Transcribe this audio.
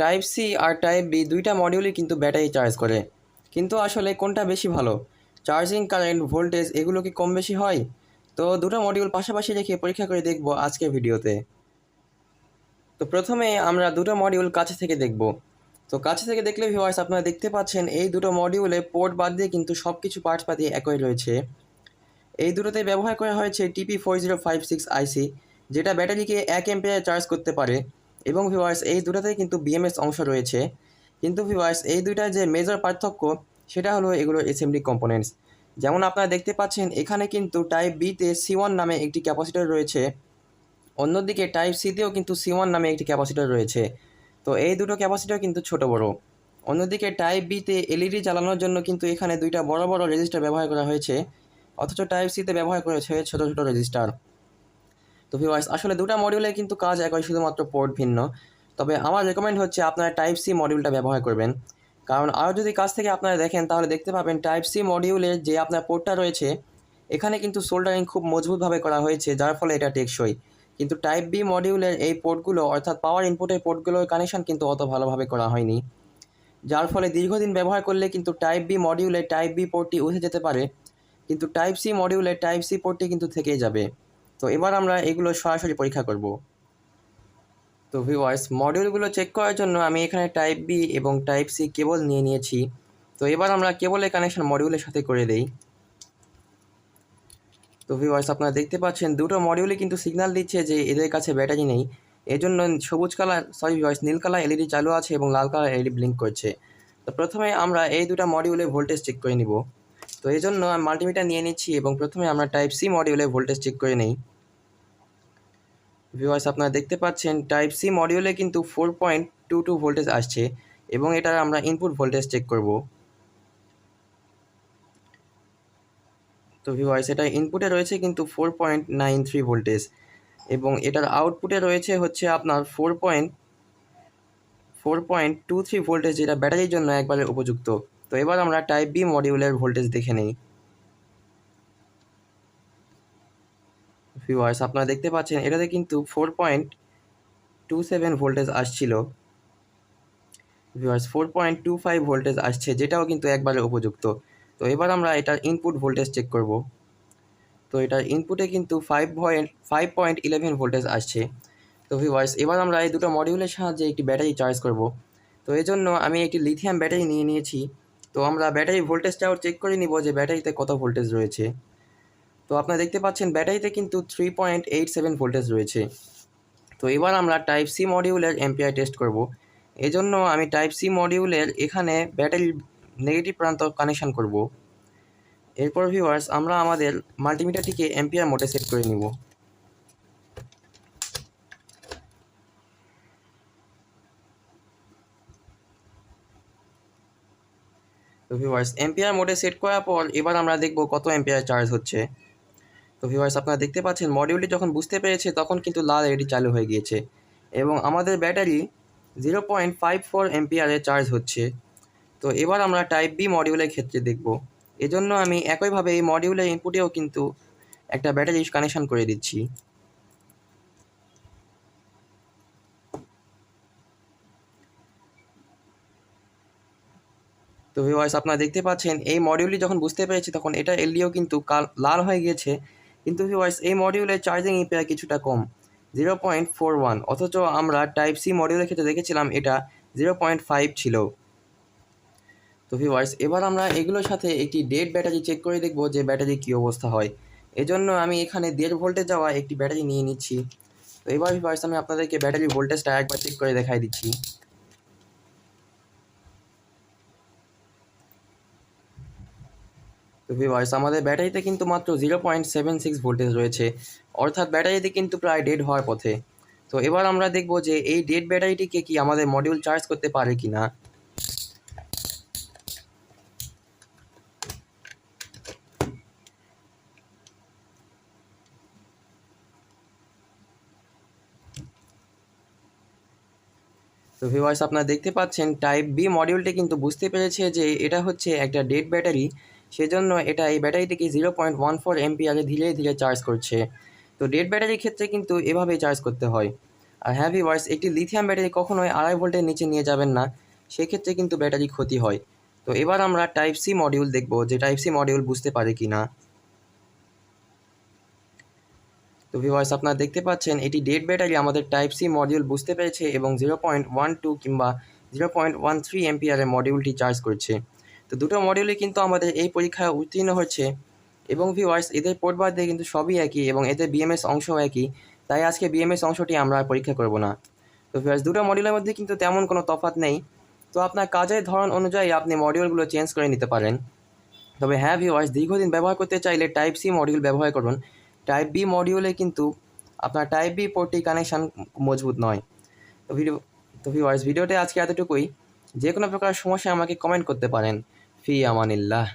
Type C আর type B দুইটা মডিউলই কিন্তু battery charge করে, কিন্তু আসলে কোনটা বেশি ভালো? চার্জিং কারেন্ট, ভোল্টেজ এগুলো কি কম বেশি হয়? তো দুটো মডিউল পাশাপাশি রেখে পরীক্ষা করে দেখব আজকের ভিডিওতে। তো প্রথমে আমরা দুটো মডিউল কাছে থেকে দেখব। তো কাছে থেকে দেখলে ভিউয়ার্স আপনারা দেখতে পাচ্ছেন এই দুটো মডিউলে পোর্ট বাদ দিয়ে কিন্তু সব কিছু পার্টসপাতি একই রয়েছে। এই দুটোতে ব্যবহার করা হয়েছে TP4056 আইসি, যেটা ব্যাটারিকে 1 অ্যাম্পিয়ার চার্জ করতে পারে। এবং ভিউয়ার্স এই দুটোতেই কিন্তু BMS অংশ রয়েছে। কিন্তু ভিউয়ার্স এই দুইটার যে মেজর পার্থক্য সেটা হলো এগুলোর এসএমডি কম্পোনেন্টস। যেমন আপনারা দেখতে পাচ্ছেন এখানে কিন্তু টাইপ বিতে C1 নামে একটি ক্যাপাসিটর রয়েছে, অন্যদিকে টাইপ সিতেও কিন্তু C1 নামে একটি ক্যাপাসিটর রয়েছে। তো এই দুটো ক্যাপাসিটর কিন্তু ছোট বড়। অন্যদিকে টাইপ বিতে এলইডি জ্বালানোর জন্য কিন্তু এখানে দুইটা বড় বড় রেজিস্টার ব্যবহার করা হয়েছে, অথচ টাইপ সিতে ব্যবহার করেছে ছোট ছোট রেজিস্টার। তো ভিউয়ার্স আসলে দুটো মডিউলে কিন্তু কাজ একই, শুধুমাত্র পোর্ট ভিন্ন। তবে আমার রেকমেন্ড হচ্ছে আপনারা টাইপ সি মডিউলটা ব্যবহার করবেন, কারণ আরও যদি কাজ থেকে আপনারা দেখেন তাহলে দেখতে পাবেন টাইপ সি মডিউলের যে আপনার পোর্টটা রয়েছে এখানে কিন্তু সোল্ডারিং খুব মজবুতভাবে করা হয়েছে, যার ফলে এটা টেকসই। কিন্তু টাইপ বি মডিউলের এই পোর্টগুলো অর্থাৎ পাওয়ার ইনপুটের পোর্টগুলোর কানেকশন কিন্তু অত ভালোভাবে করা হয়নি, যার ফলে দীর্ঘদিন ব্যবহার করলে কিন্তু টাইপ বি মডিউলে টাইপ বি পোর্টটি উঠে যেতে পারে, কিন্তু টাইপ সি মডিউলে টাইপ সি পোর্টটি কিন্তু থেকেই যাবে। তো এবার আমরা এগুলো সরাসরি পরীক্ষা করব। তো ভিউয়ার্স মডিউলগুলো চেক করার জন্য আমি এখানে টাইপ বি এবং টাইপ সি কেবল নিয়ে নিয়েছি। তো এবার আমরা কেবলের কানেকশন মডিউলের সাথে করে দেই। তো ভিউয়ার্স আপনারা দেখতে পাচ্ছেন দুটো মডিউলই কিন্তু সিগন্যাল দিচ্ছে যে এদের কাছে ব্যাটারি নেই। এজন্য নীল কালার এলইডি চালু আছে এবং লাল কালার এলইডি ব্লিঙ্ক করছে। তো প্রথমে আমরা এই দুটো মডিউলে ভোল্টেজ চেক করে নিব। তো এই জন্য আমি মাল্টিমিটার নিয়ে নিচ্ছি এবং প্রথমে আমরা টাইপ সি মডিউলে ভোল্টেজ চেক করে নিই। ভিউয়ার্স আপনারা দেখতে পাচ্ছেন টাইপ সি মডিউলে কিন্তু 4.22 ভোল্টেজ আসছে এবং এটার আমরা ইনপুট ভোল্টেজ চেক করব। তো ভিউয়ার্স এটা ইনপুটে রয়েছে কিন্তু 4.93 ভোল্টেজ এবং এটার আউটপুটে রয়েছে হচ্ছে আপনার 4.23 ভোল্টেজ, যেটা ব্যাটারির জন্য একবারে উপযুক্ত। তো এবার আমরা টাইপ বি মডিউলের ভোল্টেজ দেখে নেই। ভিউয়ার্স আপনারা দেখতে পাচ্ছেন এটাতে কিন্তু 4.27 ভোল্টেজ আসছিল। ভিউয়ার্স 4.25 ভোল্টেজ আসছে, যেটাও কিন্তু একবারে উপযুক্ত। তো এবার আমরা এটার ইনপুট ভোল্টেজ চেক করব। তো এটার ইনপুটে কিন্তু 5.11 ভোল্টেজ আসছে। তো ভিউয়ার্স এবার আমরা এই দুটো মডিউলের সাহায্যে একটি ব্যাটারি চার্জ করব। তো এই জন্য আমি একটি লিথিয়াম ব্যাটারি নিয়ে নিয়েছি। তো আমরা ব্যাটারি ভোল্টেজটাও চেক করে নিব যে ব্যাটারিতে কত ভোল্টেজ রয়েছে। তো আপনারা দেখতে পাচ্ছেন ব্যাটারিতে কিন্তু 3.87 ভোল্টেজ রয়েছে। তো এবার আমরা টাইপ সি মডিউলের অ্যাম্পিয়ার টেস্ট করব। এজন্য আমি টাইপ সি মডিউলের এখানে ব্যাটারির নেগেটিভ প্রান্ত কানেকশন করব। এরপর ভিউয়ার্স আমরা আমাদের মাল্টিমিটারটিকে অ্যাম্পিয়ার মোডে সেট করে নিব। তো ভিউয়ার্স অ্যাম্পিয়ার মোডে সেট করার পর এবার আমরা দেখব কত অ্যাম্পিয়ার চার্জ হচ্ছে। তো ভিউয়ার্স আপনারা দেখতে পাচ্ছেন মডিউলটি যখন বুঝতে পেরেছে তখন কিন্তু লাল এলইডি চালু হয়ে গিয়েছে এবং আমাদের ব্যাটারি 0.54 অ্যাম্পিয়ারে চার্জ হচ্ছে। তো এবার আমরা টাইপ বি মডিউলের ক্ষেত্রে দেখব। এজন্য আমি একইভাবে এই মডিউলের ইনপুটেও কিন্তু একটা ব্যাটারি কানেকশন করে দিচ্ছি। তো ভিউয়ার্স আপনারা দেখতে পাচ্ছেন এই মডিউলটি যখন বুঝতে পেরেছি তখন এটা এলডিও কিন্তু লাল হয়ে গিয়েছে, কিন্তু ভিউয়ার্স এই মডিউলের চার্জিং অ্যাম্পিয়ার কিছুটা কম, 0.41, অথচ আমরা টাইপ সি মডিউলের ক্ষেত্রে দেখেছিলাম এটা 0.5 ছিল। তো ভিউয়ার্স এবার আমরা এগুলোর সাথে একটি ডেড ব্যাটারি চেক করে দেখব যে ব্যাটারি কী অবস্থা হয়। এজন্য আমি এখানে 1.5 ভোল্টে যাওয়া একটি ব্যাটারি নিয়ে নিচ্ছি। তো এবার ভিউয়ার্স আমি আপনাদেরকে ব্যাটারি ভোল্টেজটা একবার চেক করে দেখাই দিচ্ছি। তো ভিউয়ার্স আমাদের ব্যাটারিতে কিন্তু মাত্র 0.76 ভোল্টেজ রয়েছে, অর্থাৎ ব্যাটারিতে কিন্তু প্রায় ডেড হওয়ার পথে। তো এবার আমরা দেখব যে এই ডেড ব্যাটারিটিকে কি আমাদের মডিউল চার্জ করতে পারে কি না। তো ভিউয়ার্স আপনারা দেখতে পাচ্ছেন টাইপ বি মডিউলটি কিন্তু বুঝতে পেরেছে যে এটা হচ্ছে একটা ডেড ব্যাটারি, সেজন্য এটা এই ব্যাটারিটিকে 0.14 এমপিয়ারে ধীরে ধীরে চার্জ করছে। তো ডেড ব্যাটারির ক্ষেত্রে কিন্তু এভাবেই চার্জ করতে হয়। আর হ্যাঁ ভিউয়ার্স, একটি লিথিয়াম ব্যাটারি কখনোই 2.5 ভোল্টের নিচে নিয়ে যাবেন না, সেক্ষেত্রে কিন্তু ব্যাটারি ক্ষতি হয়। তো এবার আমরা টাইপ সি মডিউল দেখব, যে টাইপ সি মডিউল বুঝতে পারে কি না। তো ভিউয়ার্স, আপনারা দেখতে পাচ্ছেন এটি ডেড ব্যাটারি আমাদের টাইপ সি মডিউল বুঝতে পেরেছে এবং 0.12 কিংবা 0.13 এম্পিয়ারের মডিউলটি চার্জ করছে। তো দুটো মডিউলই কিন্তু আমাদের এই পরীক্ষায় উত্তীর্ণ হচ্ছে এবং ভিউয়ার্স, এদের পোর্ট বার দিয়ে কিন্তু সবই একই এবং এদের বিএমএস অংশও একই, তাই আজকে বিএমএস অংশটি আমরা পরীক্ষা করব না। তো ভিউয়ার্স, দুটো মডিউলের মধ্যে কিন্তু তেমন কোনো তফাৎ নেই, তো আপনার কাজের ধরন অনুযায়ী আপনি মডিউলগুলো চেঞ্জ করে নিতে পারেন। তবে হ্যাঁ ভিউয়ার্স, দীর্ঘদিন ব্যবহার করতে চাইলে টাইপ সি মডিউল ব্যবহার করুন। টাইপ বি মডিউলে কিন্তু আপনার টাইপ বি পোর্টটি কানেকশান মজবুত নয়। তো ভিউয়ার্স, ভিডিওতে আজকে এতটুকুই। যে কোনো প্রকার সমস্যা আমাকে কমেন্ট করতে পারেন। ফি আমানিল্লাহ।